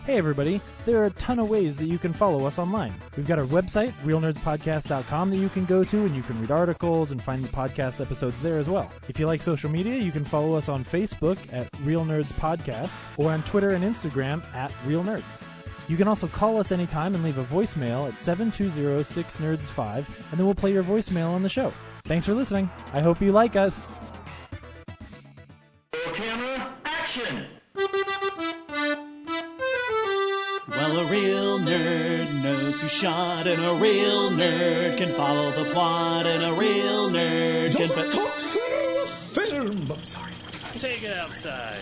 Hey everybody, there are a ton of ways that you can follow us online. We've got our website, realnerdspodcast.com, that you can go to and you can read articles and find the podcast episodes there as well. If you like social media, you can follow us on Facebook at Real Nerds Podcast or on Twitter and Instagram at Real Nerds. You can also call us anytime and leave a voicemail at 720-6nerds5, and then we'll play your voicemail on the show. Thanks for listening. I hope you like us. Camera, action! Well, a real nerd knows who shot, and a real nerd can follow the plot, and a real nerd Just can... talk film! I'm sorry. Take it outside.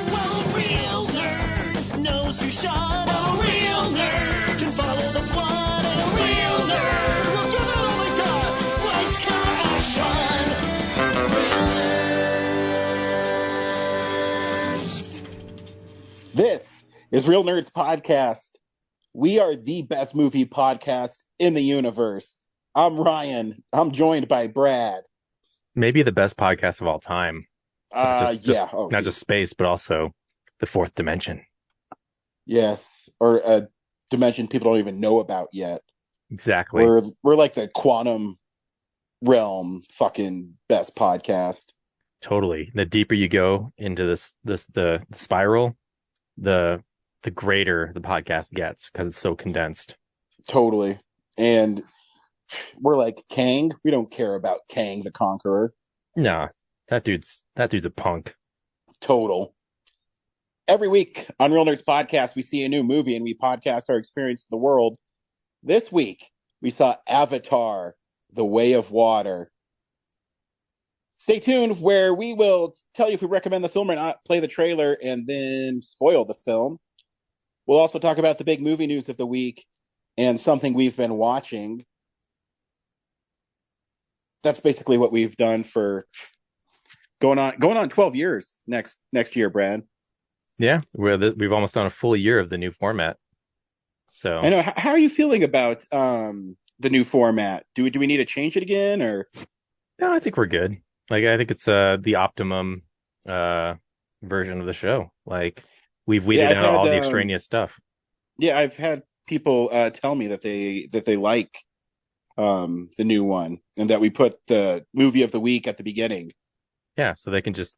Well, a real nerd knows who shot, and a real nerd can follow the plot, and a real nerd will give it all they got. Lights, camera, action! Real This is Real Nerds Podcast. We are the best movie podcast in the universe. I'm Ryan. I'm joined by Brad. Maybe the best podcast of all time. Not just space, but also the fourth dimension. Yes, or a dimension people don't even know about yet. Exactly. We're like the quantum realm fucking best podcast. Totally. The deeper you go into the spiral, the greater the podcast gets because it's so condensed. Totally. And we're like Kang. We don't care about Kang the Conqueror. Nah, that dude's a punk. Total. Every week on Real Nerds Podcast, we see a new movie and we podcast our experience of the world. This week, we saw Avatar, The Way of Water. Stay tuned where we will tell you if we recommend the film or not, play the trailer, and then spoil the film. We'll also talk about the big movie news of the week and something we've been watching. That's basically what we've done for going on 12 years next year, Brad. Yeah, we've almost done a full year of the new format. So I know. How are you feeling about the new format? Do we need to change it again, or? No, I think we're good. Like, I think it's the optimum version of the show. Like, we've weeded out all the extraneous stuff. Yeah, I've had people tell me that they like the new one, and that we put the movie of the week at the beginning. Yeah, so they can just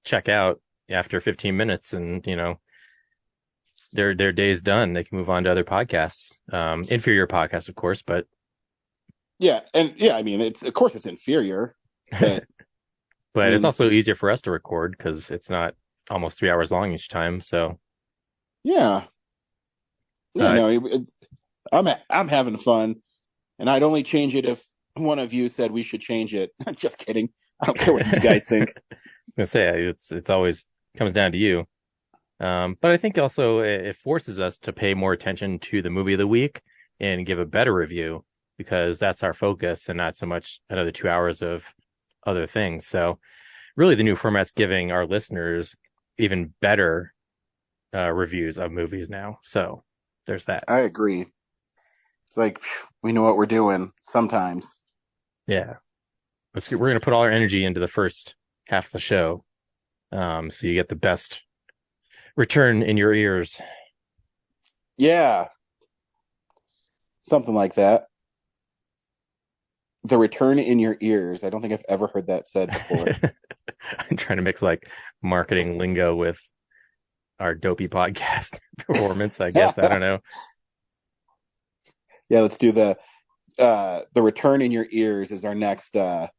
check out after 15 minutes, and their day's done. They can move on to other podcasts, inferior podcasts, of course, but I mean, it's inferior, but but it's also easier for us to record because it's not almost 3 hours long each time. So I'm having fun, and I'd only change it if one of you said we should change it. Just kidding. I don't care what you guys think. I'm gonna say it's always comes down to you. But I think also it forces us to pay more attention to the movie of the week and give a better review, because that's our focus and not so much another 2 hours of other things. So really the new format's giving our listeners even better reviews of movies now. So there's that. I agree. It's like, we know what we're doing sometimes. Yeah. We're going to put all our energy into the first half of the show. So you get the best return in your ears. Yeah. Something like that. The return in your ears. I don't think I've ever heard that said before. I'm trying to mix like marketing lingo with our dopey podcast performance, I guess. I don't know. Yeah, let's do the return in your ears is our next what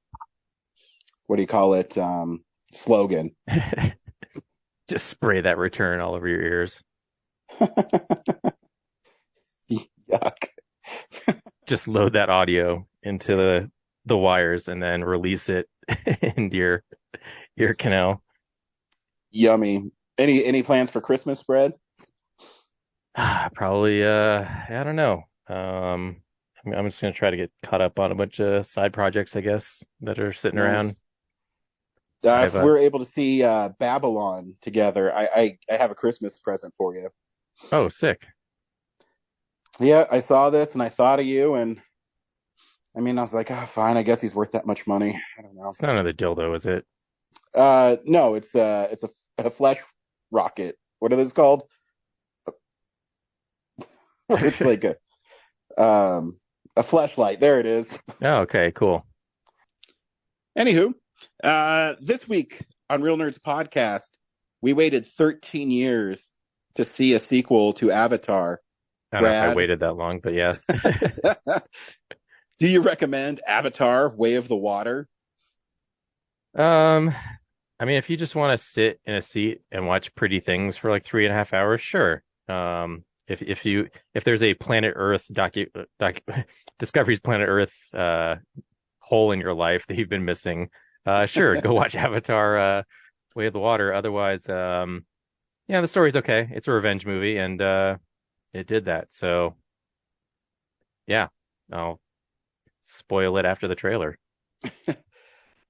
do you call it? Slogan. Just spray that return all over your ears. Yuck. Just load that audio into the wires and then release it into your canal. Yummy. Any plans for Christmas, Brad? Probably I don't know. I'm just gonna try to get caught up on a bunch of side projects, I guess, that are sitting around. If we're able to see Babylon together, I have a Christmas present for you. Oh, sick. Yeah, I saw this and I thought of you, and I mean, I was like, fine, I guess he's worth that much money. I don't know. It's not another dildo, is it? No, it's a flesh rocket. What are those called? It's like a fleshlight. There it is. Oh, okay, cool. Anywho, this week on Real Nerds Podcast, we waited 13 years to see a sequel to Avatar. I don't know if I waited that long, but yeah. Do you recommend Avatar: Way of the Water? I mean, if you just want to sit in a seat and watch pretty things for like 3.5 hours, sure. If there's a Planet Earth Discovery's Planet Earth hole in your life that you've been missing, sure, go watch Avatar: Way of the Water. Otherwise, the story's okay. It's a revenge movie, and it did that. So, yeah, I'll spoil it after the trailer.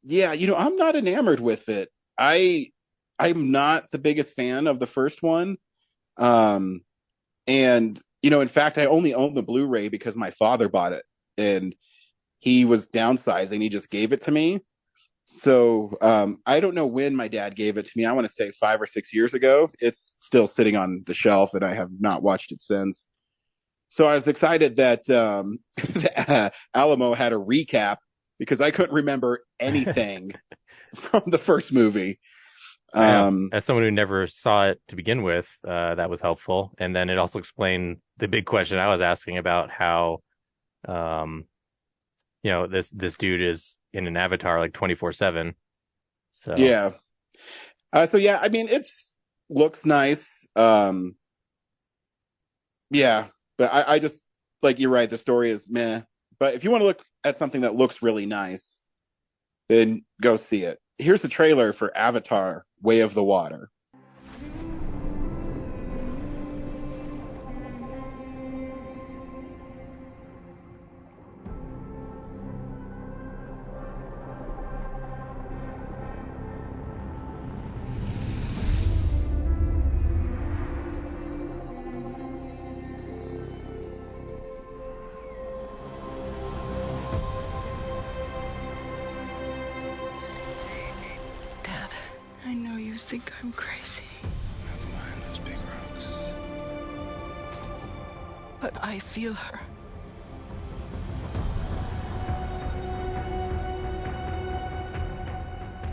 Yeah, I'm not enamored with it. I'm not the biggest fan of the first one. And in fact, I only own the Blu-ray because my father bought it and he was downsizing. He just gave it to me. So I don't know when my dad gave it to me. I want to say 5 or 6 years ago. It's still sitting on the shelf and I have not watched it since. So I was excited that Alamo had a recap because I couldn't remember anything from the first movie. As someone who never saw it to begin with, that was helpful. And then it also explained the big question I was asking about how, this dude is in an avatar like 24/7. So yeah. I mean, looks nice. Yeah, but I just like, you're right. The story is meh. But if you want to look at something that looks really nice, then go see it. Here's the trailer for Avatar: Way of the Water. Dad, I know you think I'm crazy. Not behind those big rocks. But I feel her.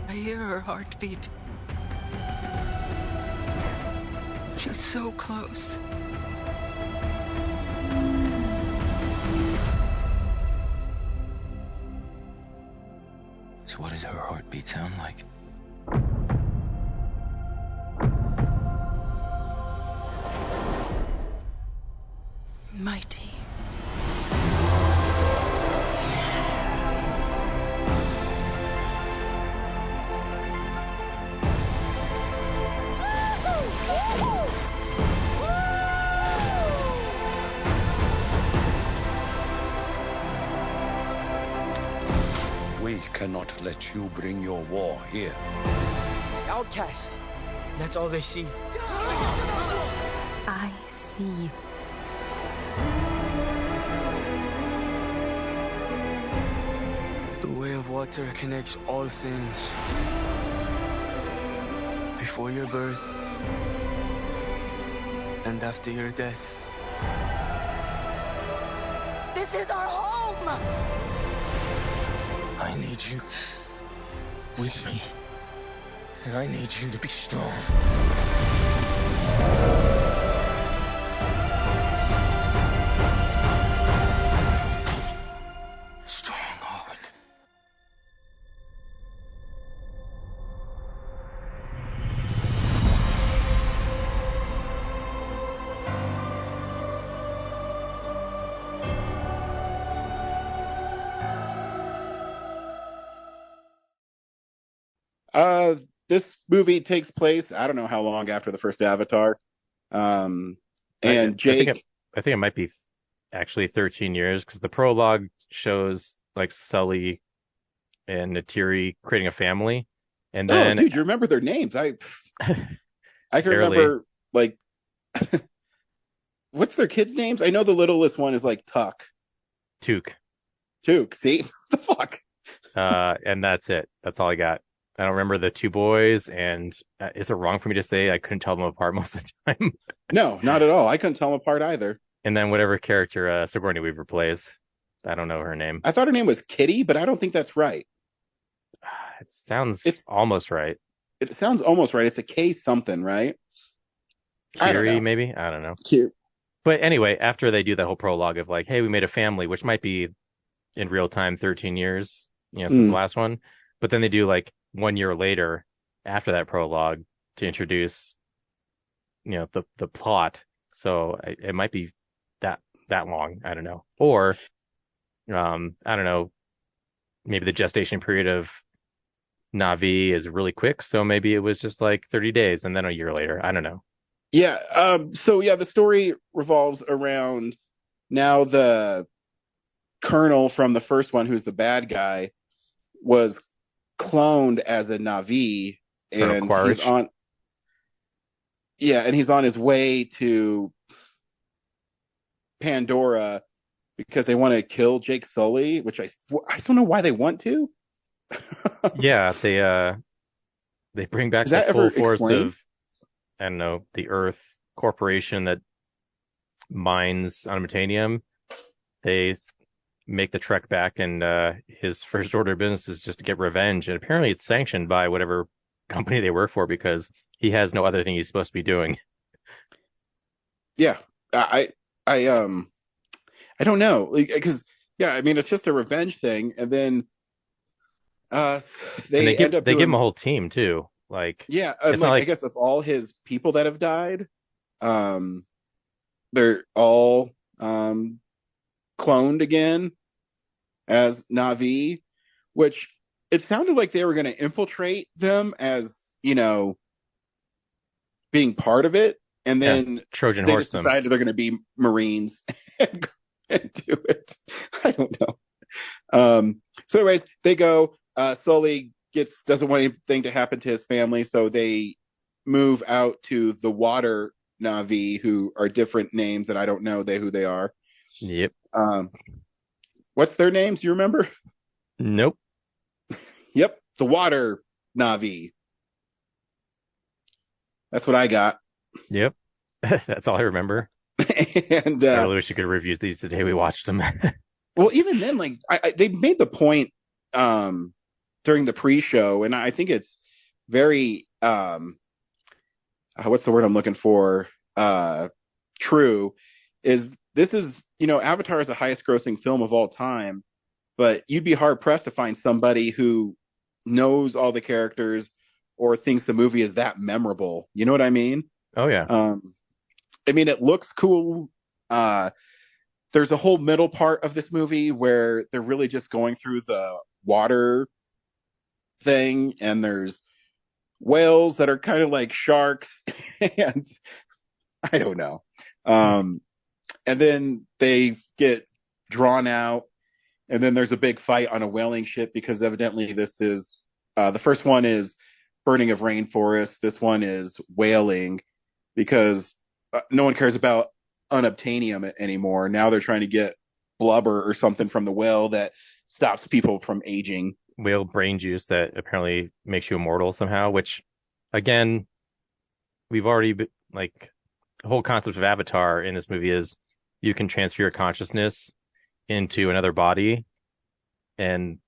I hear her heartbeat. She's so close. So what does her heartbeat sound like? Mighty. We cannot let you bring your war here. Outcast. That's all they see. I see you. The way of water connects all things. Before your birth and after your death. This is our home! I need you with me. And I need you to be strong. Strongheart. This movie takes place, I don't know how long after the first Avatar. And Jake, I think it might be actually 13 years because the prologue shows like Sully and Natiri creating a family, and then dude, you remember their names? I can Barely. remember, like, what's their kids' names? I know the littlest one is like Tuck. Took. See? What the fuck? And that's it. That's all I got. I don't remember the two boys, and is it wrong for me to say I couldn't tell them apart most of the time? No, not at all. I couldn't tell them apart either. And then whatever character Sigourney Weaver plays, I don't know her name. I thought her name was Kitty, but I don't think that's right. It sounds It's almost right. It sounds almost right. It's a K something, right? I don't Kiri, know. maybe? I don't know. Cute. But anyway, after they do that whole prologue of like, hey, we made a family, which might be in real time 13 years, since the last one. But then they do like 1 year later after that prologue to introduce, the plot. So it might be that long. I don't know. Or, I don't know, maybe the gestation period of Navi is really quick. So maybe it was just like 30 days and then a year later. I don't know. Yeah. So yeah, the story revolves around now the colonel from the first one, who's the bad guy, was cloned as a Navi, and he's on his way to Pandora because they want to kill Jake Sully, which I don't know why they want to. Yeah, they bring back the full force of, I don't know, the Earth Corporation that mines unobtainium. They make the trek back, and his first order of business is just to get revenge. And apparently it's sanctioned by whatever company they work for because he has no other thing he's supposed to be doing. Yeah, I don't know, because I mean, it's just a revenge thing, and then they give him a whole team too. Like, it's like, I guess of all his people that have died, they're all cloned again as Navi, which it sounded like they were going to infiltrate them as, being part of it, and then Trojan they horse just decided they're going to be Marines and do it. I don't know. So anyways, they go. Sully doesn't want anything to happen to his family, so they move out to the water Navi, who are different names that I don't know who they are. Yep. What's their names? Do you remember? Nope. Yep, the water Navi. That's what I got. Yep. That's all I remember. And I really wish you could review these the day we watched them. Well, even then, like they made the point during the pre-show, and I think it's very what's the word I'm looking for? True. This is Avatar is the highest grossing film of all time, but you'd be hard pressed to find somebody who knows all the characters or thinks the movie is that memorable. You know what I mean? Oh yeah. I mean, it looks cool. There's a whole middle part of this movie where they're really just going through the water thing, and there's whales that are kind of like sharks, and I don't know. And then they get drawn out, and then there's a big fight on a whaling ship because evidently this is the first one is burning of rainforest. This one is whaling because no one cares about unobtainium anymore. Now they're trying to get blubber or something from the whale that stops people from aging. Whale brain juice that apparently makes you immortal somehow, which again, we've already like the whole concept of Avatar in this movie is you can transfer your consciousness into another body. And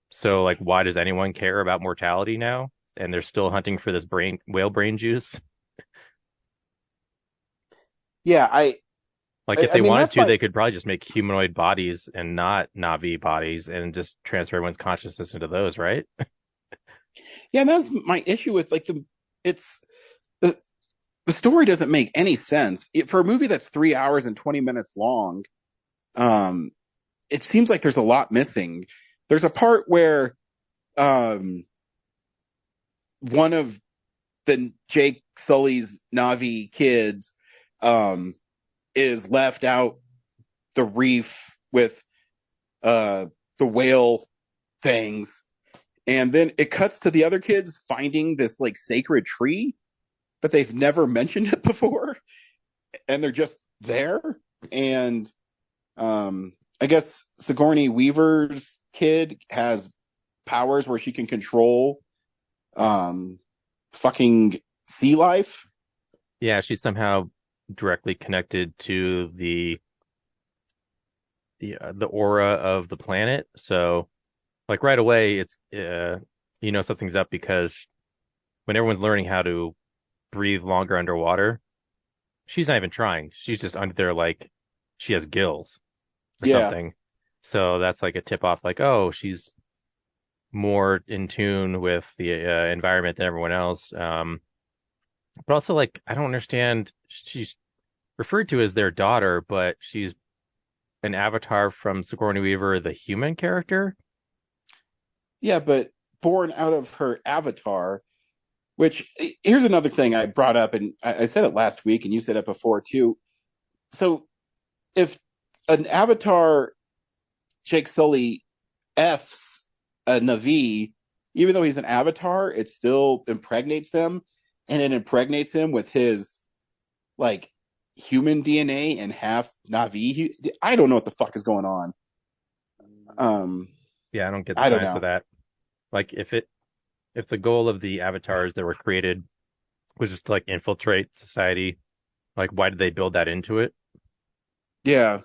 so like, why does anyone care about mortality now? And they're still hunting for this whale brain juice. Yeah, if they wanted to, they could probably just make humanoid bodies and not Navi bodies and just transfer everyone's consciousness into those, right? Yeah, that's my issue with the story doesn't make any sense. For a movie that's 3 hours and 20 minutes long, it seems like there's a lot missing. There's a part where one of the Jake Sully's Navi kids is left out the reef with the whale things, and then it cuts to the other kids finding this like sacred tree, but they've never mentioned it before, and they're just there. And I guess Sigourney Weaver's kid has powers where she can control fucking sea life. Yeah, she's somehow directly connected to the aura of the planet. So, like right away, it's something's up because when everyone's learning how to breathe longer underwater, she's not even trying. She's just under there like she has gills or Yeah. something. So that's like a tip off, like, oh, she's more in tune with the environment than everyone else. But also, like, I don't understand. She's referred to as their daughter, but she's an avatar from Sigourney Weaver, the human character. Yeah, but born out of her avatar, which here's another thing I brought up, and I said it last week, and you said it before too. So if an avatar, Jake Sully, F's a Na'vi, even though he's an avatar, it still impregnates them, and it impregnates him with his like human DNA and half Na'vi. I don't know what the fuck is going on. Yeah, I don't get the I don't science know. of that. Like, if the goal of the avatars that were created was just to like infiltrate society, like why did they build that into it? Yeah,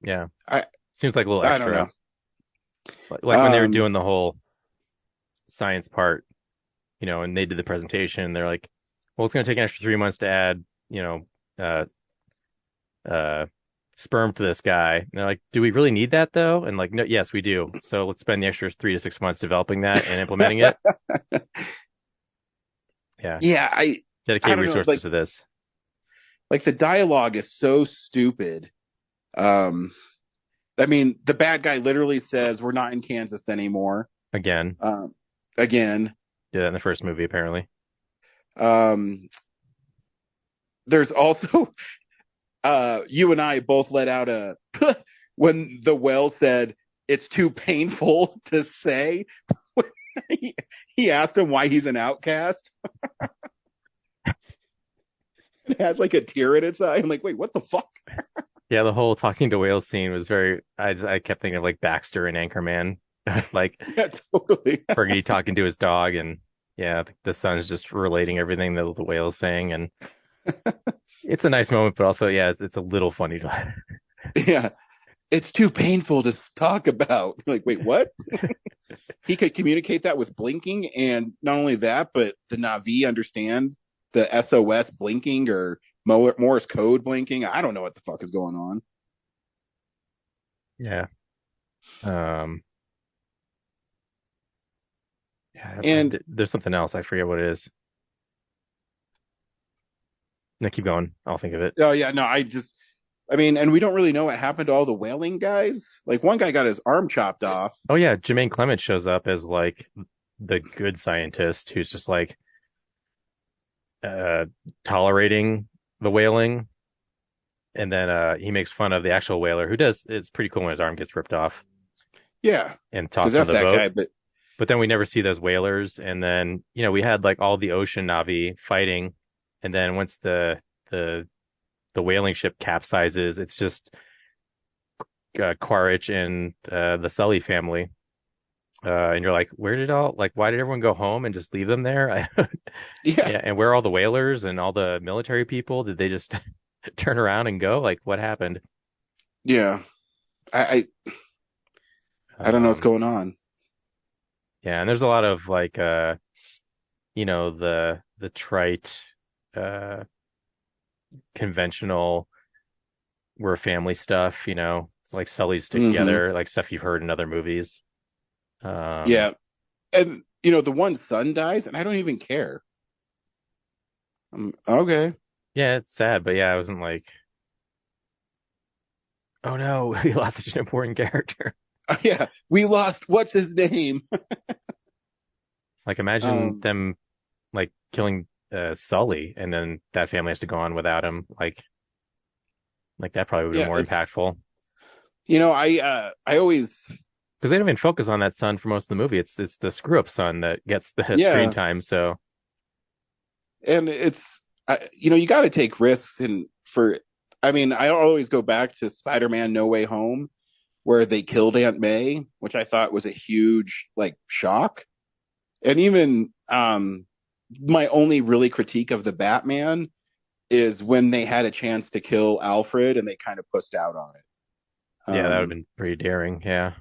Yeah, I seems like a little I don't extra. know. Like when they were doing the whole science part, and they did the presentation, they're like, well, it's going to take an extra 3 months to add, uh, sperm to this guy. And they're like, do we really need that though? And like, no, yes, we do. So let's spend the extra 3 to 6 months developing that and implementing it. Yeah. Yeah, I Dedicate don't know. resources to this. Like the dialogue is so stupid. I mean, the bad guy literally says, "We're not in Kansas anymore." Again. Again. Did that in the first movie, apparently. There's also, you and I both let out a when the whale said it's too painful to say. he asked him why he's an outcast. It has like a tear in its eye. I'm like, wait, what the fuck? Yeah, the whole talking to whales scene was very. I kept thinking of like Baxter and Anchorman, like Yeah, totally. Fergie talking to his dog, and yeah, the son's just relating everything that the whale's saying, and it's a nice moment, but also, yeah, it's a little funny. Yeah, it's too painful to talk about. Like, wait, what? He could communicate that with blinking, and not only that, but the Na'vi understand the SOS blinking or Morse code blinking. I don't know what the fuck is going on. Yeah. Yeah. And there's something else. I forget what it is. No, keep going. I'll think of it. Oh yeah, no, I mean, and we don't really know what happened to all the whaling guys. Like one guy got his arm chopped off. Oh yeah, Jermaine Clement shows up as like the good scientist who's just like tolerating the whaling, and then he makes fun of the actual whaler who does. It's pretty cool when his arm gets ripped off. Yeah, and tossed on the that boat. guy, but then we never see those whalers, and then we had like all the ocean Na'vi fighting, and then once the whaling ship capsizes, it's just Quaritch and the Sully family. And you're like, why did everyone go home and just leave them there? Yeah. And where are all the whalers and all the military people? Did they just turn around and go? Like, what happened? Yeah. I don't know what's going on. Yeah. And there's a lot of like, the trite, conventional, we're family stuff, it's like Sully's together, like stuff you've heard in other movies. Yeah. And, the one son dies and I don't even care. Okay. Yeah, it's sad, but yeah, I wasn't like, oh no, we lost such an important character. Yeah, we lost, what's his name? Like, imagine them, like, killing Sully, and then that family has to go on without him. Like that probably would be more impactful. I always... Because they don't even focus on that son for most of the movie. It's the screw-up son that gets the screen time, so... And it's... you got to take risks, I always go back to Spider-Man No Way Home, where they killed Aunt May, which I thought was a huge, shock. And even my only really critique of the Batman is when they had a chance to kill Alfred and they kind of pussed out on it. Yeah, that would have been pretty daring. Yeah.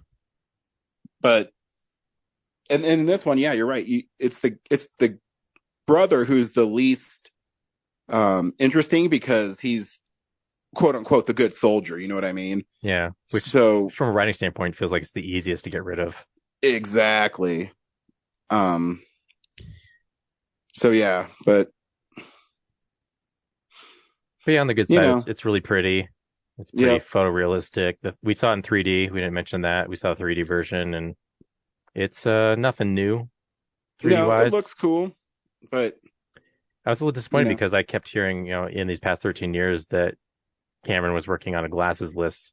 But and in this one, yeah, you're right. It's the brother who's the least interesting because he's quote unquote the good soldier. You know what I mean? Yeah. Which, so from a writing standpoint, feels like it's the easiest to get rid of. Exactly. So yeah, but yeah, on the good side, it's really pretty. It's pretty photorealistic. We saw it in 3D. We didn't mention that. We saw a 3D version, and it's nothing new 3D wise. It looks cool, but I was a little disappointed because I kept hearing, in these past 13 years that Cameron was working on a glasses-less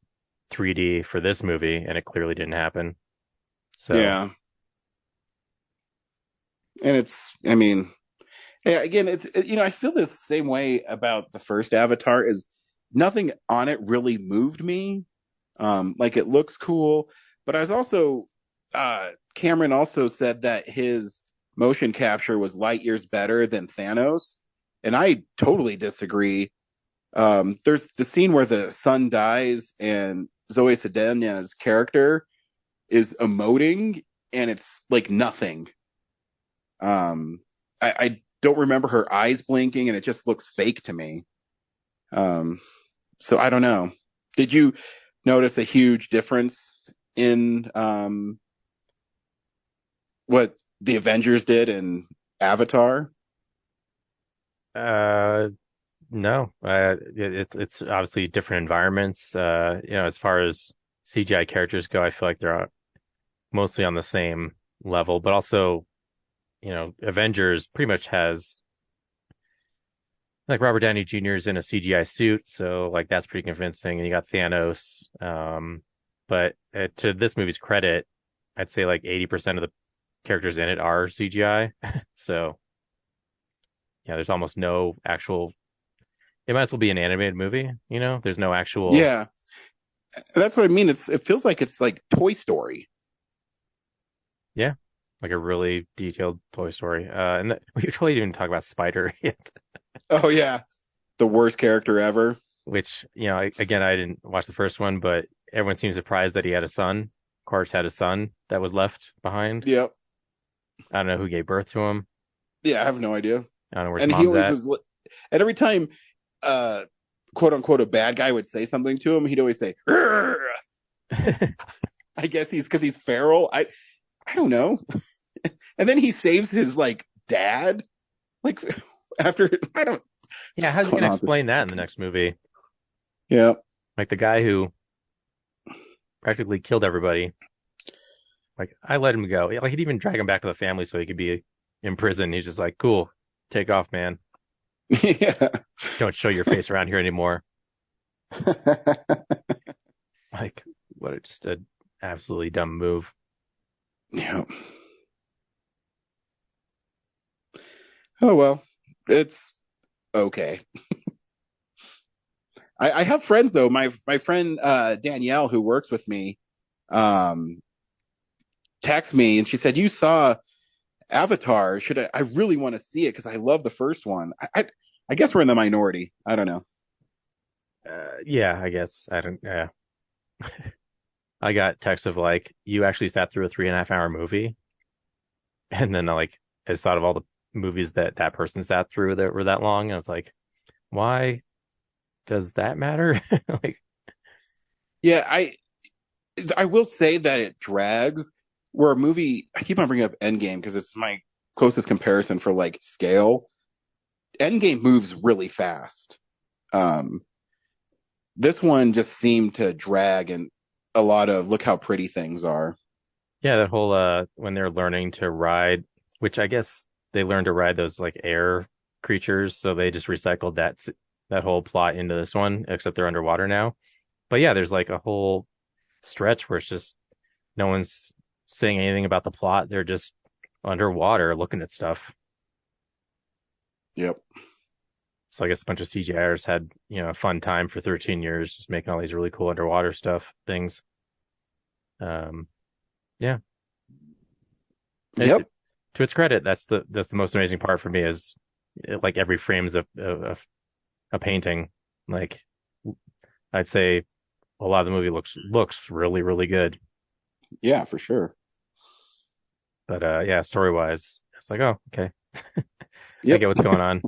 3D for this movie, and it clearly didn't happen. So yeah, and again, I feel the same way about the first Avatar. Is nothing on it really moved me. Like it looks cool, but I was also Cameron also said that his motion capture was light years better than Thanos, and I totally disagree. There's the scene where the son dies and Zoe Saldana's character is emoting, and it's like nothing. I don't remember her eyes blinking, and it just looks fake to me. So I don't know. Did you notice a huge difference in what the Avengers did in Avatar? No. It's obviously different environments. As far as CGI characters go, I feel like they're mostly on the same level, but also, Avengers pretty much has like Robert Downey Jr. is in a CGI suit, so like that's pretty convincing. And you got Thanos. But to this movie's credit, I'd say like 80% of the characters in it are CGI. So yeah, there's almost no actual. It might as well be an animated movie. There's no actual. Yeah, that's what I mean. It feels like it's like Toy Story. Yeah, like a really detailed Toy Story. And we totally didn't even talk about Spider yet. Oh yeah, the worst character ever. Which, again, I didn't watch the first one, but everyone seems surprised that he had a son. Cars had a son that was left behind. Yep. I don't know who gave birth to him. Yeah, I have no idea. I don't know where his mom's at. And every time, quote unquote, a bad guy would say something to him, he'd always say, I guess because he's feral. I don't know. And then he saves his like dad. Like after I don't. Yeah, how's he gonna explain that in the next movie? Yeah, like the guy who practically killed everybody. Like I let him go. Like he'd even drag him back to the family so he could be in prison. He's just like, cool, take off, man. Yeah. Don't show your face around here anymore. Like, just an absolutely dumb move. Yeah. Oh, well, it's okay. I have friends, though. My friend Danielle, who works with me, texted me, and she said, you saw Avatar. I really want to see it because I love the first one. I guess we're in the minority. I don't know. Yeah, I guess. I don't, yeah. I got texts of like, you actually sat through a 3.5 hour movie. And then I just thought of all the movies that person sat through that were that long. And I was like, why does that matter? Yeah, I will say that it drags. Where a movie, I keep on bringing up Endgame because it's my closest comparison for like scale. Endgame moves really fast. This one just seemed to drag, and a lot of look how pretty things are. Yeah, that whole when they're learning to ride, which I guess they learned to ride those like air creatures, so they just recycled that whole plot into this one, except they're underwater now. But yeah, there's like a whole stretch where it's just no one's saying anything about the plot. They're just underwater looking at stuff. Yep. So I guess a bunch of CGIers had, a fun time for 13 years, just making all these really cool underwater things. Yeah. Yep. to its credit, that's the most amazing part for me is like every frame is a painting. Like I'd say a lot of the movie looks really, really good. Yeah, for sure. But yeah, story wise, it's like, oh, okay. I Yep. get what's going on.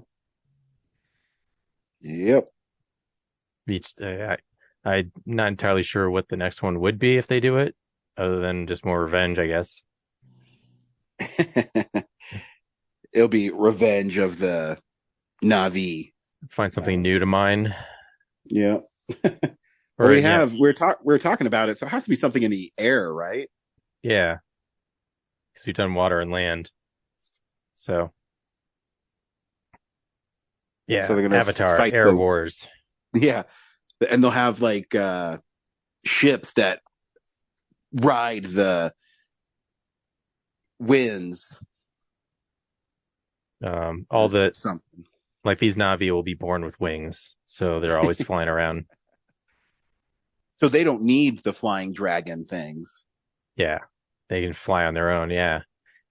Yep. Each, I'm not entirely sure what the next one would be if they do it, other than just more revenge, I guess. It'll be Revenge of the Na'vi. Find something new to mine. Yeah. Or Well, yeah, we're talking about it, so it has to be something in the air, right? yeah, because we've done water and land. So So yeah, they're gonna Avatar, fight Air Wars. yeah, and they'll have like ships that ride the winds. All the Something. like these Navi will be born with wings, so they're always flying around. So they don't need the flying dragon things. Yeah, they can fly on their own. Yeah,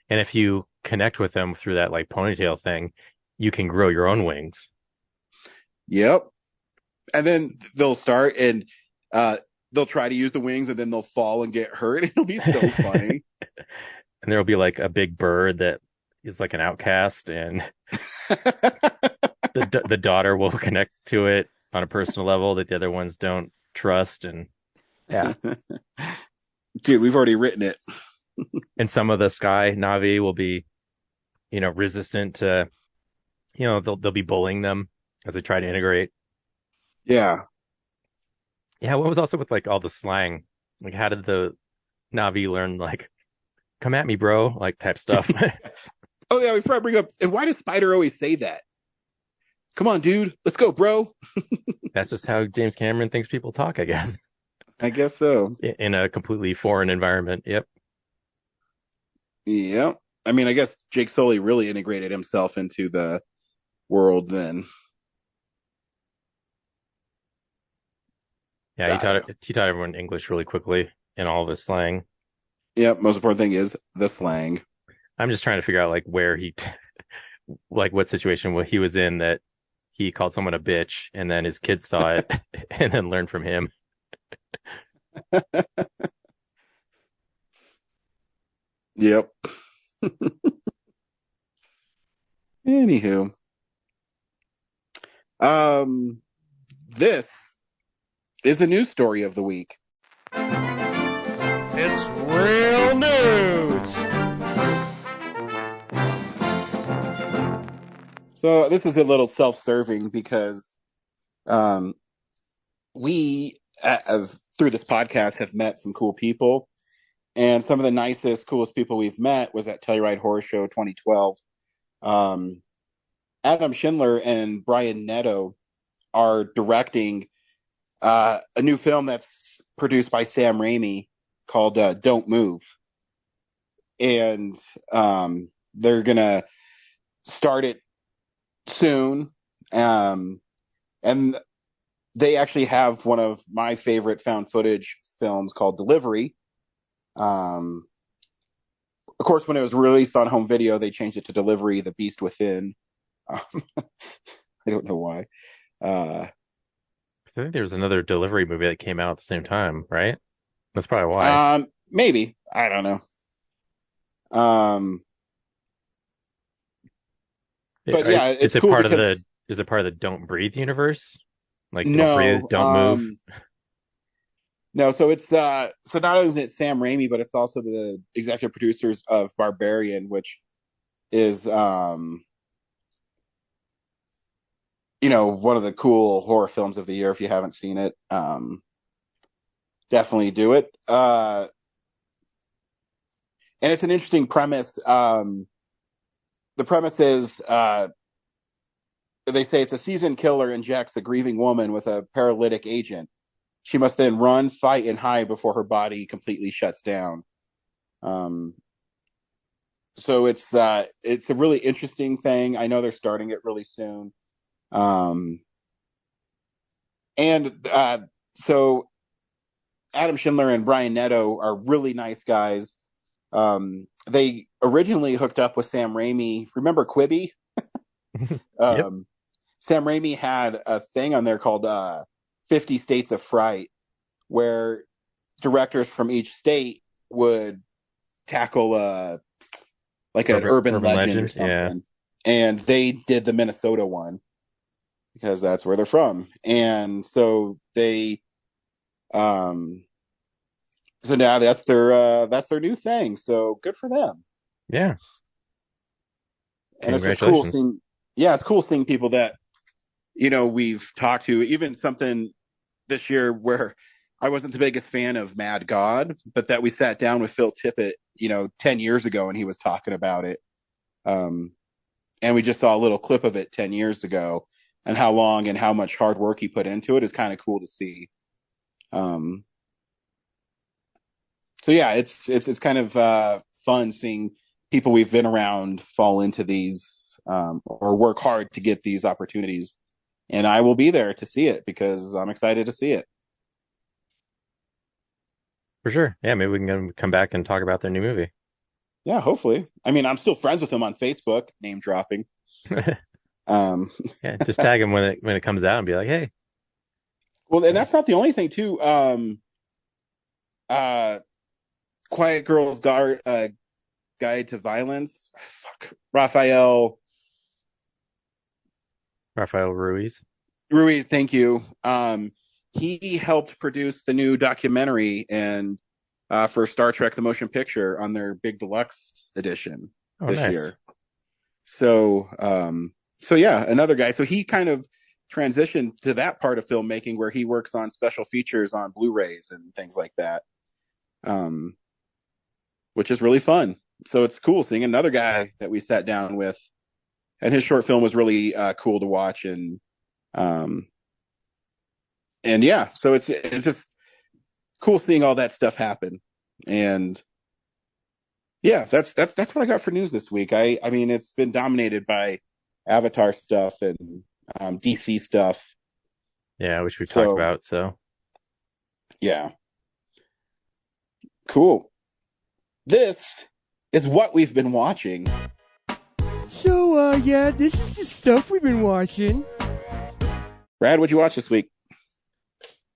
and if you connect with them through that like ponytail thing, you can grow your own wings. Yep. And then they'll start and they'll try to use the wings and then they'll fall and get hurt. It'll be so funny. And there'll be like a big bird that is like an outcast, and the daughter will connect to it on a personal level that the other ones don't trust. And yeah, dude, we've already written it. and some of the sky Navi will be, resistant to, they'll be bullying them as they try to integrate. Yeah. Yeah, what was also with like all the slang? Like, how did the Navi learn like "come at me, bro" like type stuff? Oh yeah, we probably bring up. And why does Spider always say that? Come on, dude, let's go, bro. That's just how James Cameron thinks people talk, I guess. I guess so. In a completely foreign environment. Yep. Yep. I mean, I guess Jake Sully really integrated himself into the world then. Yeah, he taught everyone English really quickly in all of his slang. Yep. Most important thing is the slang. I'm just trying to figure out like where like what situation he was in that he called someone a bitch, and then his kids saw it and then learned from him. Yep. Anywho, this is the news story of the week. It's real news. So this is a little self-serving because we through this podcast have met some cool people, and some of the nicest, coolest people we've met was at Telluride Horror Show 2012. Adam Schindler and Brian Netto are directing a new film that's produced by Sam Raimi called Don't Move. And they're going to start it soon. And they actually have one of my favorite found footage films called Delivery. Of course, when it was released on home video, they changed it to Delivery, The Beast Within. I don't know why. I think there was another Delivery movie that came out at the same time, right? That's probably why. Maybe. I don't know. But yeah, it's cool part because... is it part of the Don't Breathe universe? Like Don't Breathe, Don't Move? No, so it's so not only is it Sam Raimi, but it's also the executive producers of Barbarian, which is one of the cool horror films of the year. If you haven't seen it, definitely do it. And it's an interesting premise. The premise is they say it's a seasoned killer injects a grieving woman with a paralytic agent. She must then run, fight, and hide before her body completely shuts down. So it's a really interesting thing. I know they're starting it really soon. So Adam Schindler and Brian Netto are really nice guys. They originally hooked up with Sam Raimi. Remember Quibi? Yep. Sam Raimi had a thing on there called 50 States of Fright, where directors from each state would tackle like an urban legend or something. Yeah. And they did the Minnesota one because that's where they're from. And so they so now that's their new thing. So good for them. Yeah. And it's just cool seeing it's cool seeing people that we've talked to, even something this year where I wasn't the biggest fan of Mad God, but that we sat down with Phil Tippett, 10 years ago, and he was talking about it. And we just saw a little clip of it 10 years ago, and how long and how much hard work he put into it is kind of cool to see. So yeah, it's kind of fun seeing people we've been around fall into these or work hard to get these opportunities. And I will be there to see it because I'm excited to see it. For sure. Yeah, maybe we can come back and talk about their new movie. Yeah, hopefully. I mean, I'm still friends with him on Facebook, name dropping. Yeah, just tag him when it comes out and be like, hey. Well, and that's not the only thing too. Quiet Girl's Guide to Violence. Fuck. Raphael Ruiz. Ruiz, thank you. He helped produce the new documentary and for Star Trek: The Motion Picture on their big deluxe edition this year. So yeah, another guy. So he kind of transitioned to that part of filmmaking where he works on special features on Blu-rays and things like that, which is really fun. So it's cool seeing another guy that we sat down with, and his short film was really cool to watch. And yeah, so it's just cool seeing all that stuff happen. And yeah, that's what I got for news this week. I mean, it's been dominated by Avatar stuff and DC stuff. Yeah, which we talked about. So yeah, cool. This is what we've been watching. So yeah, this is the stuff we've been watching. Brad, what'd you watch this week?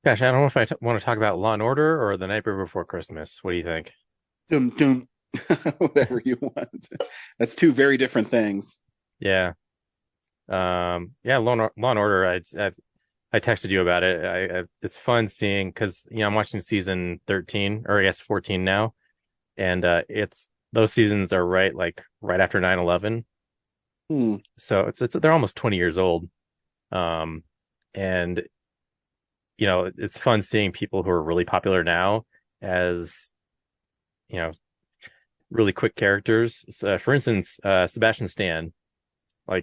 Gosh, I don't know if I want to talk about Law and Order or The Nightmare Before Christmas. What do you think? Dum. Whatever you want. That's two very different things. Yeah. Law and Order. I texted you about it. It's fun seeing because I'm watching season 13 or I guess 14 now, and it's those seasons are right after 9/11. So they're almost 20 years old, and it's fun seeing people who are really popular now as really quick characters. So, for instance, Sebastian Stan,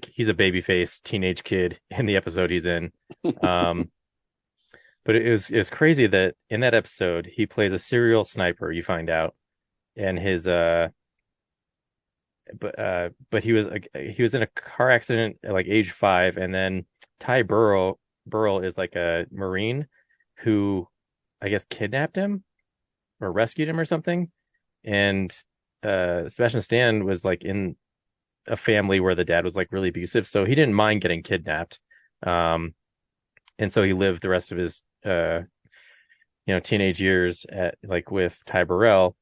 he's a babyface teenage kid in the episode he's in. But it was crazy that in that episode he plays a serial sniper. You find out, and his but he was in a car accident at age 5, and then Ty Burrell is a Marine who I guess kidnapped him or rescued him or something, and Sebastian Stan was in a family where the dad was really abusive, so he didn't mind getting kidnapped. And so he lived the rest of his teenage years with Ty Burrell.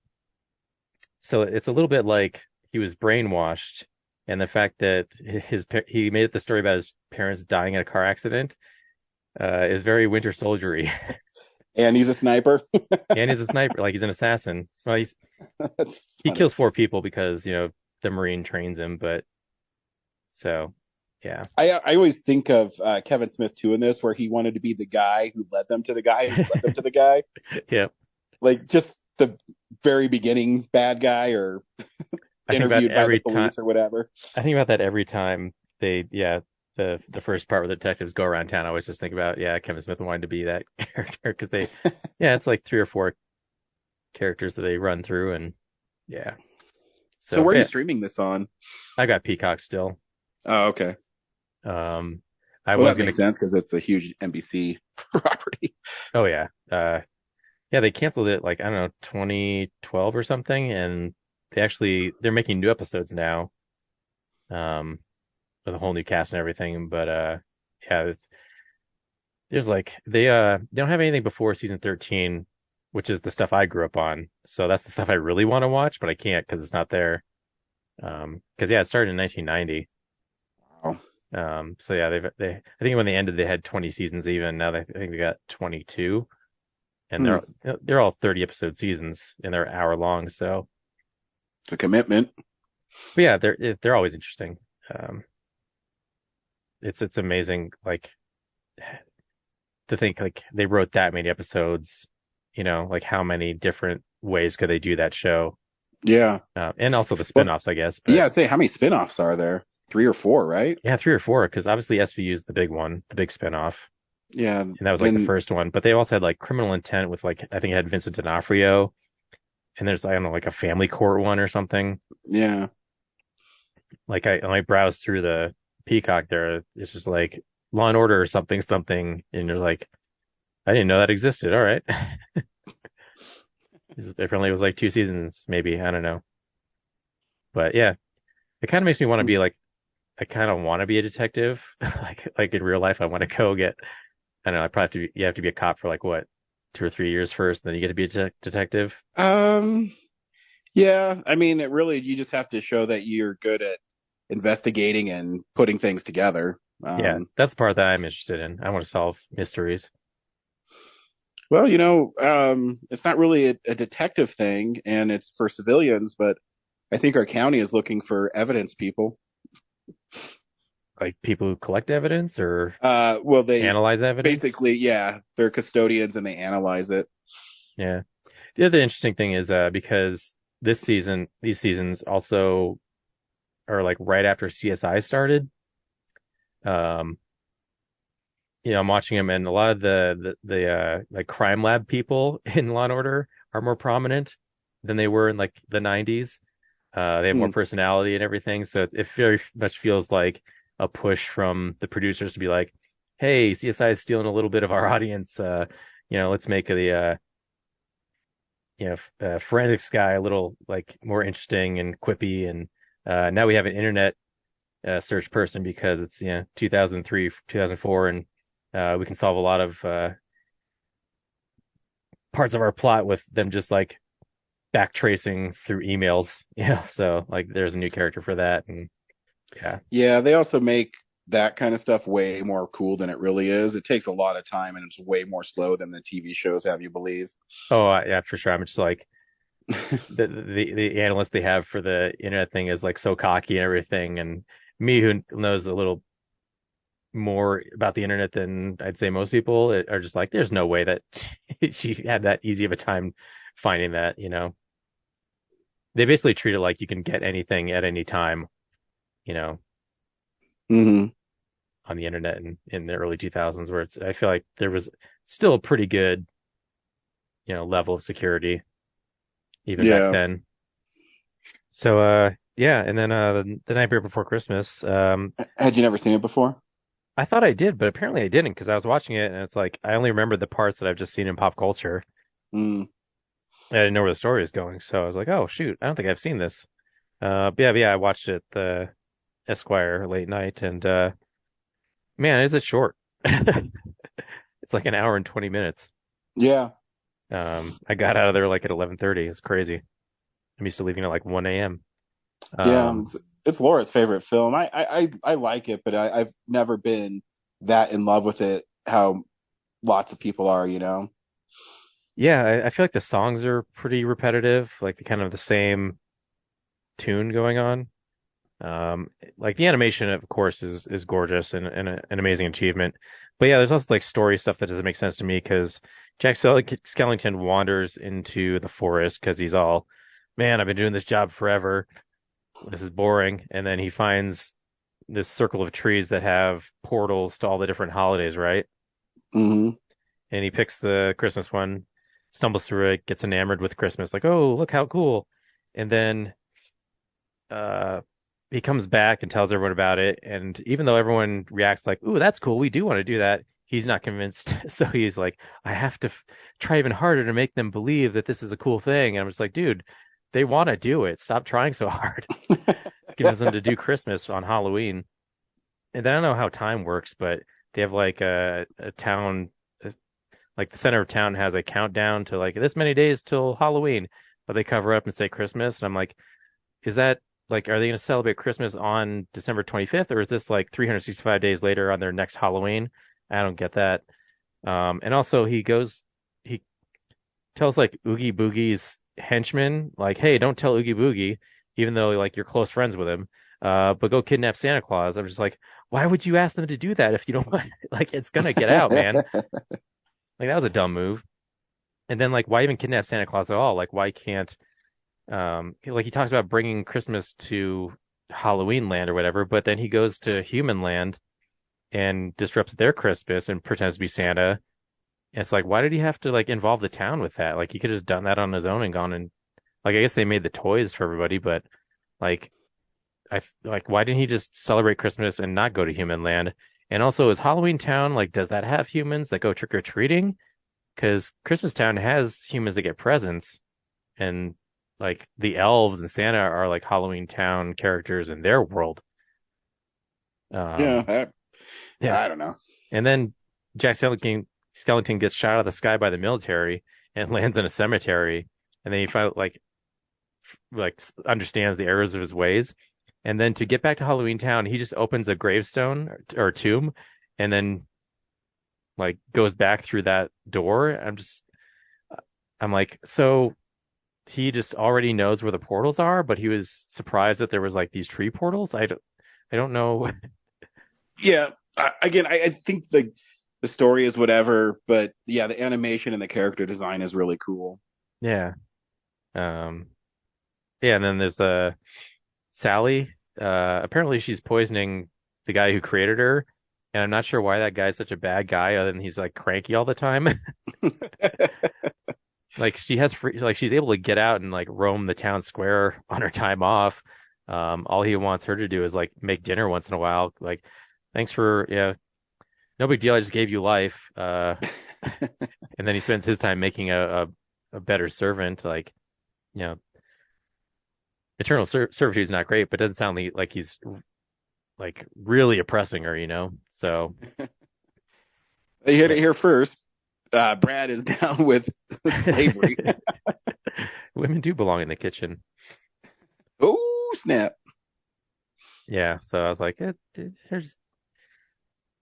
So it's a little bit like he was brainwashed, and the fact that he made it the story about his parents dying in a car accident is very Winter Soldier-y. And he's a sniper. And he's a sniper, he's an assassin. Well, he kills 4 people because the Marine trains him, but so yeah. I always think of Kevin Smith too in this, where he wanted to be the guy who led them to the guy who led them to the guy. Yeah, just the very beginning bad guy, or interviewed by the police or whatever. I think about that every time the first part where the detectives go around town. I always just think about Kevin Smith wanted to be that character because it's 3 or 4 characters that they run through, and yeah. So where are you streaming this on? I got Peacock still. Oh, okay. That makes sense because it's a huge NBC property. Oh yeah. They canceled it I don't know 2012 or something, and they're making new episodes now, with a whole new cast and everything. But yeah, there's like they don't have anything before season 13, which is the stuff I grew up on. So that's the stuff I really want to watch, but I can't because it's not there. Because yeah, it started in 1990. Oh. So yeah, I think when they ended, they had 20 seasons even. Now I think they got 22, and they're all 30 episode seasons and they're hour long. So it's a commitment. But yeah, they're always interesting. It's amazing, like to think like they wrote that many episodes. Like how many different ways could they do that show? Yeah, and also the spinoffs, I guess. But... yeah, say how many spinoffs are there? 3 or 4, right? Yeah, 3 or 4, because obviously SVU is the big one, the big spinoff. Yeah, and that was like the first one. But they also had like Criminal Intent with like I think it had Vincent D'Onofrio, and there's I don't know like a Family Court one or something. Yeah, like I browsed through the Peacock there. It's just like Law and Order or something, and you're like, I didn't know that existed. All right. Apparently it was like 2 seasons, maybe. I don't know. But yeah, it kind of makes me want to be like, I kind of want to be a detective. like in real life, I want to go get, I don't know, I probably you have to be a cop for like what, 2 or 3 years first, and then you get to be a detective. Yeah. I mean, you just have to show that you're good at investigating and putting things together. Yeah, that's the part that I'm interested in. I want to solve mysteries. Well, it's not really a detective thing, and it's for civilians, but I think our county is looking for evidence people. Like people who collect evidence or they analyze evidence? Basically, yeah. They're custodians and they analyze it. Yeah. The other interesting thing is because these seasons also are like right after CSI started. I'm watching them, and a lot of the like crime lab people in Law and Order are more prominent than they were in like the 90s. They have more personality and everything, so it very much feels like a push from the producers to be like, "Hey, CSI is stealing a little bit of our audience. Let's make the forensics guy a little like more interesting and quippy." And now we have an internet search person because it's 2003, 2004, and we can solve a lot of parts of our plot with them just like back tracing through emails. So like there's a new character for that. And yeah, they also make that kind of stuff way more cool than it really is. It takes a lot of time, and it's way more slow than the TV shows have you believe. Oh yeah, for sure. I'm just like the analyst they have for the internet thing is like so cocky and everything, and me who knows a little more about the internet than I'd say most people are just like, there's no way that she had that easy of a time finding that. They basically treat it like you can get anything at any time, on the internet in the early 2000s, where I feel like there was still a pretty good, level of security even back then. So, yeah. And then, the Night Before Christmas, had you never seen it before? I thought I did, but apparently I didn't, because I was watching it and it's like, I only remember the parts that I've just seen in pop culture. I didn't know where the story is going. So I was like, oh shoot, I don't think I've seen this. But yeah, I watched it, the Esquire late night, and man, is it short? It's like an hour and 20 minutes. Yeah. I got out of there like at 11:30. It's crazy. I'm used to leaving at like 1 a.m. It's Laura's favorite film. I like it, but I've never been that in love with it. How lots of people are, Yeah, I feel like the songs are pretty repetitive, like the kind of the same tune going on. Like the animation, of course, is gorgeous and an amazing achievement. But yeah, there's also like story stuff that doesn't make sense to me, because Jack Skellington wanders into the forest because he's all, man, I've been doing this job forever. This is boring. And then he finds this circle of trees that have portals to all the different holidays, right? Mm-hmm. And he picks the Christmas one, stumbles through it, gets enamored with Christmas, like, oh, look how cool. And then he comes back and tells everyone about it. And even though everyone reacts like, ooh, that's cool, we do want to do that, he's not convinced. So he's like, I have to try even harder to make them believe that this is a cool thing. And I'm just like, dude, they want to do it. Stop trying so hard. Giving them to do Christmas on Halloween. And I don't know how time works, but they have like a town, like the center of town has a countdown to like this many days till Halloween, but they cover up and say Christmas. And I'm like, is that like, are they going to celebrate Christmas on December 25th, or is this like 365 days later on their next Halloween? I don't get that. And also he tells like Oogie Boogie's henchmen, like, hey, don't tell Oogie Boogie, even though like you're close friends with him. But go kidnap Santa Claus. I'm just like, why would you ask them to do that if you don't want, like, it's gonna get out, man. Like, that was a dumb move. And then, like, why even kidnap Santa Claus at all? Like, why can't, like, he talks about bringing Christmas to Halloween Land or whatever, but then he goes to Human Land and disrupts their Christmas and pretends to be Santa. And it's like, why did he have to, like, involve the town with that? Like, he could have just done that on his own and gone and, like, I guess they made the toys for everybody, but, like, why didn't he just celebrate Christmas and not go to Human Land? And also, is Halloween Town, like, does that have humans that go trick or treating? Because Christmas Town has humans that get presents, and like the elves and Santa are like Halloween Town characters in their world. Yeah, I don't know. And then Jack Skellington gets shot out of the sky by the military and lands in a cemetery, and then he finally like understands the errors of his ways. And then to get back to Halloween Town, he just opens a gravestone or tomb, and then like goes back through that door. I'm like, so he just already knows where the portals are, but he was surprised that there was like these tree portals. I don't know. Yeah, I think the story is whatever, but yeah, the animation and the character design is really cool. Yeah. Yeah, and then there's Sally. Apparently she's poisoning the guy who created her, and I'm not sure why that guy's such a bad guy other than he's like cranky all the time. Like she has free, like she's able to get out and like roam the town square on her time off. All he wants her to do is like make dinner once in a while. Like, thanks for, yeah, no big deal. I just gave you life. And then he spends his time making a better servant. Like, you know, eternal servitude is not great, but doesn't sound like he's like really oppressing her, you know? So you heard it here first. Brad is down with slavery. Women do belong in the kitchen. Oh, snap. Yeah, so I was like,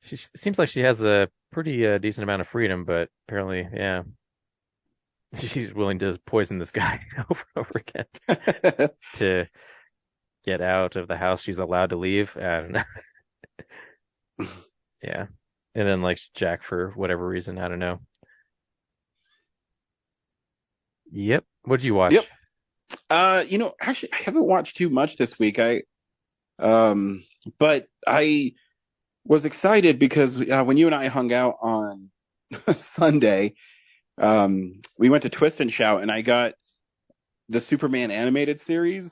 she seems like she has a pretty decent amount of freedom, but apparently, yeah, she's willing to poison this guy over and over again to get out of the house she's allowed to leave. I don't know. Yeah. And then like Jack for whatever reason, I don't know. Yep. What'd you watch? Yep. Actually, I haven't watched too much this week. But I was excited because when you and I hung out on Sunday, we went to Twist and Shout, and I got the Superman animated series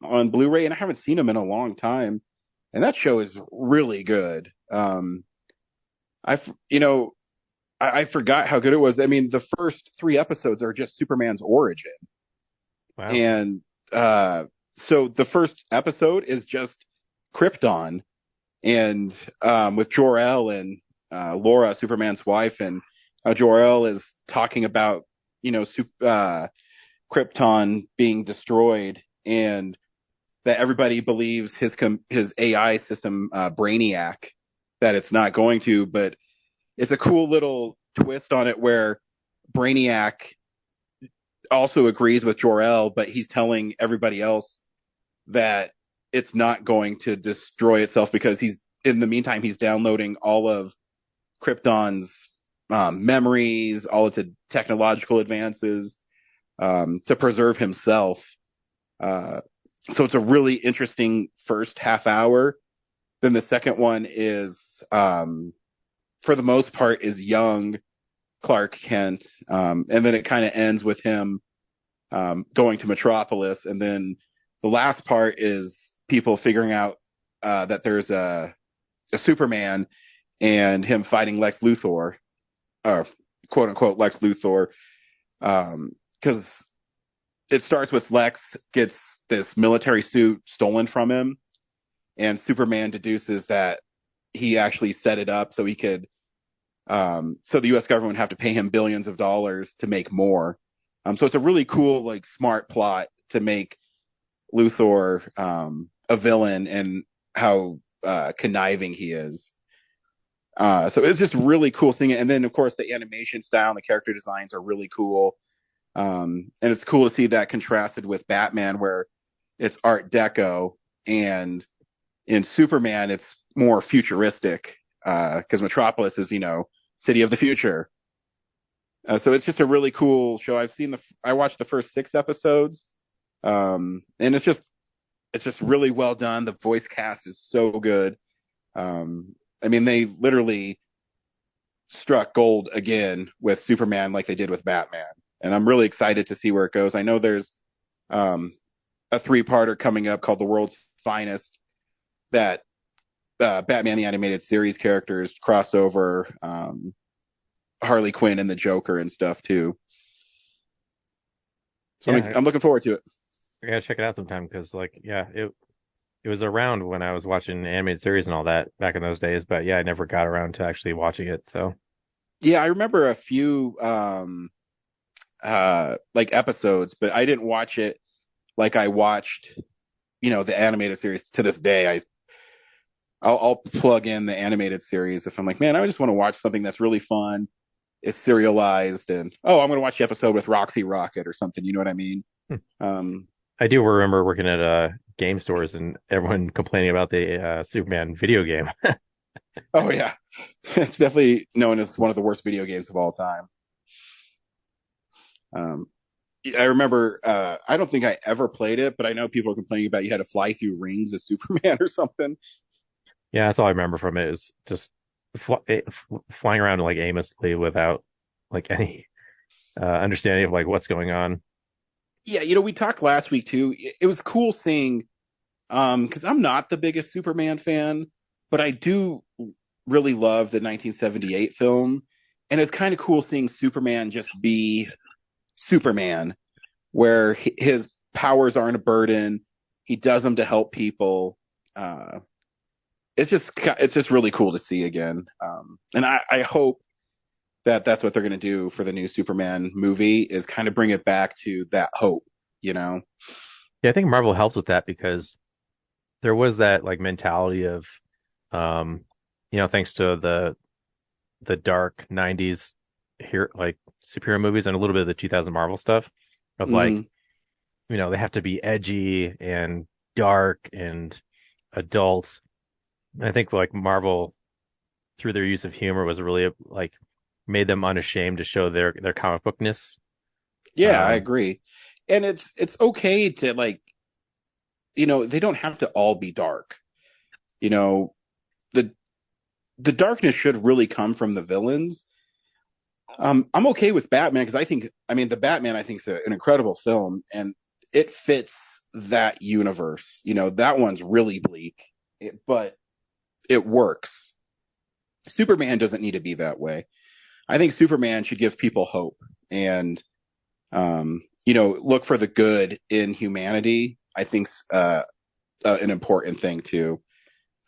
on Blu-ray, and I haven't seen them in a long time. And that show is really good. I forgot how good it was. I mean, the first 3 episodes are just Superman's origin. Wow. And so the first episode is just Krypton, and with Jor-El and Laura, Superman's wife, and Jor-El is talking about, Krypton being destroyed, and that everybody believes his AI system, Brainiac, that it's not going to, but it's a cool little twist on it where Brainiac also agrees with Jor-El, but he's telling everybody else that it's not going to destroy itself because in the meantime, he's downloading all of Krypton's memories, all its technological advances to preserve himself. So it's a really interesting first half hour. Then the second one is, for the most part, is young Clark Kent. And then it kind of ends with him going to Metropolis. And then the last part is people figuring out that there's a Superman and him fighting Lex Luthor, or quote unquote Lex Luthor. Because it starts with Lex gets this military suit stolen from him, and Superman deduces that he actually set it up so he could, so the U.S. government would have to pay him billions of dollars to make more. So it's a really cool, like, smart plot to make Luthor a villain and how conniving he is. So it's just really cool seeing it. And then, of course, the animation style and the character designs are really cool. And it's cool to see that contrasted with Batman, where it's Art Deco, and in Superman, it's more futuristic, because Metropolis is, city of the future. So it's just a really cool show. I watched the first 6 episodes, and it's just really well done. The voice cast is so good. I mean, they literally struck gold again with Superman like they did with Batman. And I'm really excited to see where it goes. I know there's a 3-parter coming up called The World's Finest, that Batman the Animated Series characters cross over Harley Quinn and the Joker and stuff too. So Yeah, I'm looking forward to it. I gotta check it out sometime because, it was around when I was watching animated series and all that back in those days. But yeah, I never got around to actually watching it. So yeah, I remember a few like episodes, but I didn't watch it like I watched, the animated series. To this day, I'll plug in the animated series if I'm like, man, I just want to watch something that's really fun. It's serialized, and I'm going to watch the episode with Roxy Rocket or something. You know what I mean? I do remember working at game stores and everyone complaining about the Superman video game. Oh yeah, it's definitely known as one of the worst video games of all time. I remember, I don't think I ever played it, but I know people are complaining about you had to fly through rings as Superman or something. Yeah, that's all I remember from it, is just flying around like aimlessly without like any understanding of like what's going on. Yeah, we talked last week too. It was cool seeing, because I'm not the biggest Superman fan, but I do really love the 1978 film, and it's kind of cool seeing Superman just be Superman, where his powers aren't a burden. He does them to help people. It's just really cool to see again. And I hope that that's what they're going to do for the new Superman movie, is kind of bring it back to that hope, Yeah, I think Marvel helped with that because there was that like mentality of, thanks to the dark 90s here, like superhero movies and a little bit of the 2000 Marvel stuff of like, they have to be edgy and dark and adult. And I think like Marvel, through their use of humor, was really like made them unashamed to show their comic bookness. Yeah, I agree. And it's okay to, like, they don't have to all be dark. The darkness should really come from the villains. I'm okay with Batman because the Batman I think is an incredible film, and it fits that universe. That one's really bleak, but it works. Superman doesn't need to be that way. I think Superman should give people hope and, look for the good in humanity. I think an important thing too.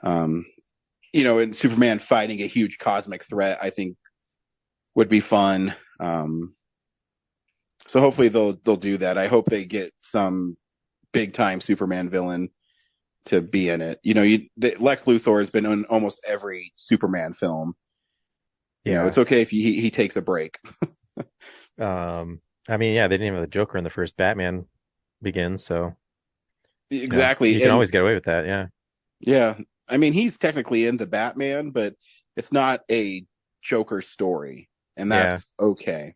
And Superman fighting a huge cosmic threat, I think, would be fun. So hopefully they'll do that. I hope they get some big time Superman villain to be in it. Lex Luthor has been in almost every Superman film. It's okay if he takes a break. Yeah, they didn't even have the Joker in the first Batman Begins, so exactly. You can always get away with that. Yeah. Yeah. He's technically in the Batman, but it's not a Joker story, and that's okay.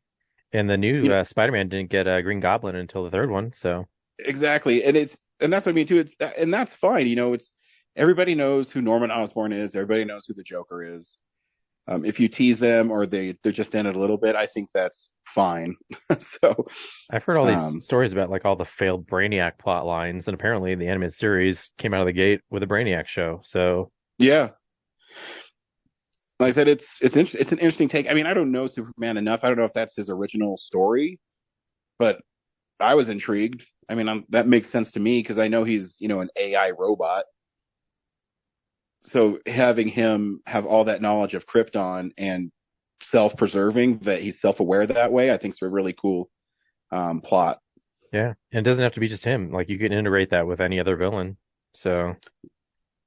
And the new Spider-Man didn't get a Green Goblin until the third one, so exactly. And that's what I mean too. And that's fine. It's everybody knows who Norman Osborn is. Everybody knows who the Joker is. If you tease them or they're just in it a little bit, I think that's fine. So I've heard all these stories about like all the failed Brainiac plot lines, and apparently the animated series came out of the gate with a Brainiac show. So yeah, like I said, it's an interesting take. I don't know Superman enough. I don't know if that's his original story, but I was intrigued. I mean, that makes sense to me because I know he's, an AI robot. So having him have all that knowledge of Krypton and self-preserving, that he's self-aware that way, I think is a really cool plot. Yeah, and it doesn't have to be just him. Like you can integrate that with any other villain. So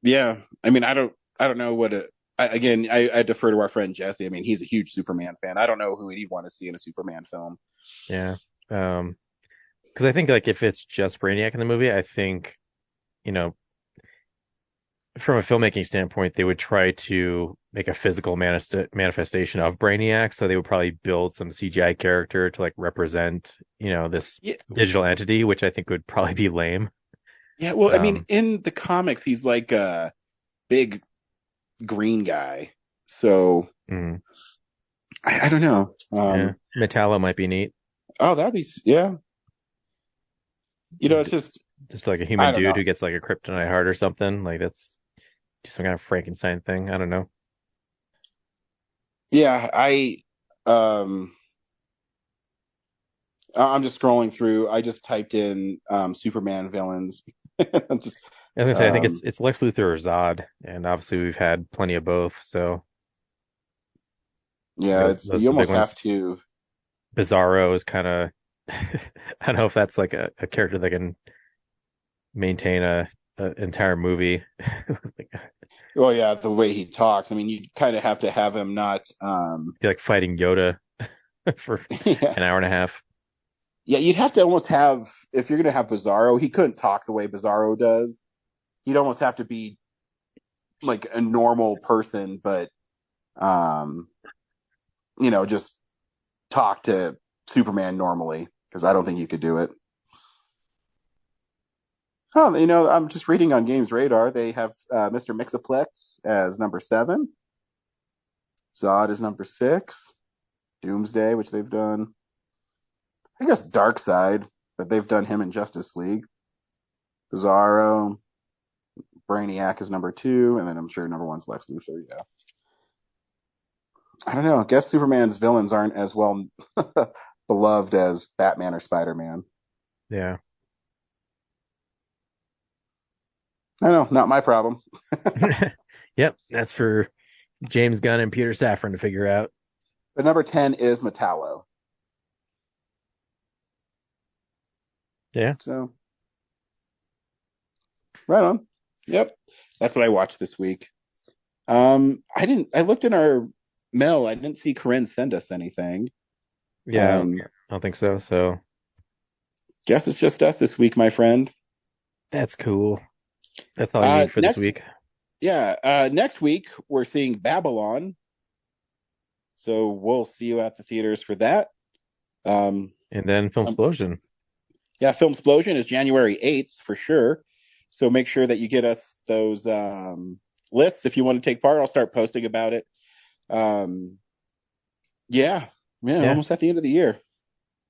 yeah, I mean, I don't know what I defer to our friend Jesse. I mean, he's a huge Superman fan. I don't know who he'd want to see in a Superman film. Yeah, because I think like if it's just Brainiac in the movie, I think from a filmmaking standpoint, they would try to make a physical manifestation of Brainiac. So they would probably build some CGI character to like represent, this digital entity, which I think would probably be lame. Yeah, well, I mean, in the comics, he's like a big green guy. So I don't know. Metallo might be neat. Oh, that'd be, yeah. It's just like a human dude who gets like a kryptonite heart or something. Like that's just some kind of Frankenstein thing. I don't know. Yeah, I'm just scrolling through. I just typed in Superman villains. I was gonna say, I think it's Lex Luthor or Zod, and obviously we've had plenty of both. So yeah, you almost have to. Bizarro is kind of I don't know if that's like a character that can maintain a entire movie. Well, yeah, the way he talks. I mean, you kind of have to have him not be like fighting Yoda for an hour and a half. Yeah, you'd have to almost have, if you're going to have Bizarro, he couldn't talk the way Bizarro does. He'd almost have to be like a normal person, but just talk to Superman normally, because I don't think you could do it. Oh, I'm just reading on Games Radar. They have Mr. Mixoplex as number 7. Zod is number 6. Doomsday, which they've done. I guess Darkseid, but they've done him in Justice League. Bizarro. Brainiac is number 2, and then I'm sure number 1's Lex Luthor, yeah. I don't know. I guess Superman's villains aren't as well beloved as Batman or Spider-Man. Yeah. I know, not my problem. Yep, that's for James Gunn and Peter Safran to figure out. But number 10 is Metallo. Yeah. So, right on. Yep, that's what I watched this week. I looked in our mail. I didn't see Corinne send us anything. Yeah, I don't think so. So, guess it's just us this week, my friend. That's cool. That's all I need for this week. Yeah. Next week, we're seeing Babylon. So we'll see you at the theaters for that. And then Filmsplosion. Yeah, Filmsplosion is January 8th for sure. So make sure that you get us those lists if you want to take part. I'll start posting about it. Yeah, almost at the end of the year.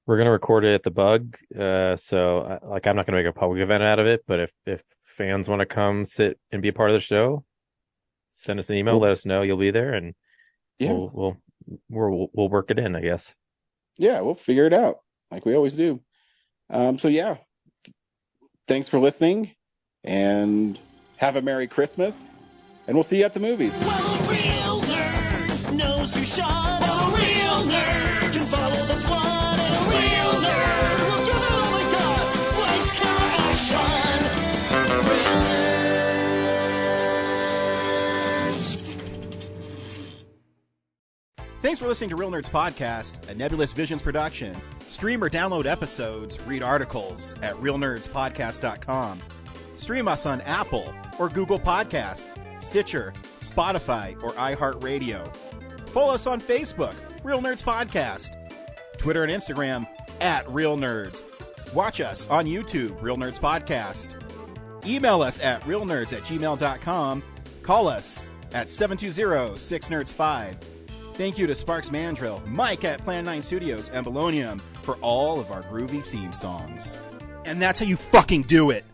We're going to record it at the Bug. So I'm not going to make a public event out of it, but if fans want to come sit and be a part of the show, send us an email, let us know you'll be there, and we'll work it in, I guess. Yeah, we'll figure it out like we always do. So yeah, thanks for listening, and have a Merry Christmas, and we'll see you at the movies. Well, a real nerd knows who shot up. A real nerd can follow the plot. And a real nerd will give it all they got. Lights, camera, action. Real nerds. Thanks for listening to Real Nerds Podcast, a Nebulous Visions production. Stream or download episodes, read articles at realnerdspodcast.com. Stream us on Apple or Google Podcast, Stitcher, Spotify, or iHeartRadio. Follow us on Facebook, Real Nerds Podcast. Twitter and Instagram, @Real Nerds. Watch us on YouTube, Real Nerds Podcast. Email us at realnerds@gmail.com. Call us at 720-6nerds5. Thank you to Sparks Mandrill, Mike at Plan 9 Studios, and Bolognium for all of our groovy theme songs. And that's how you fucking do it!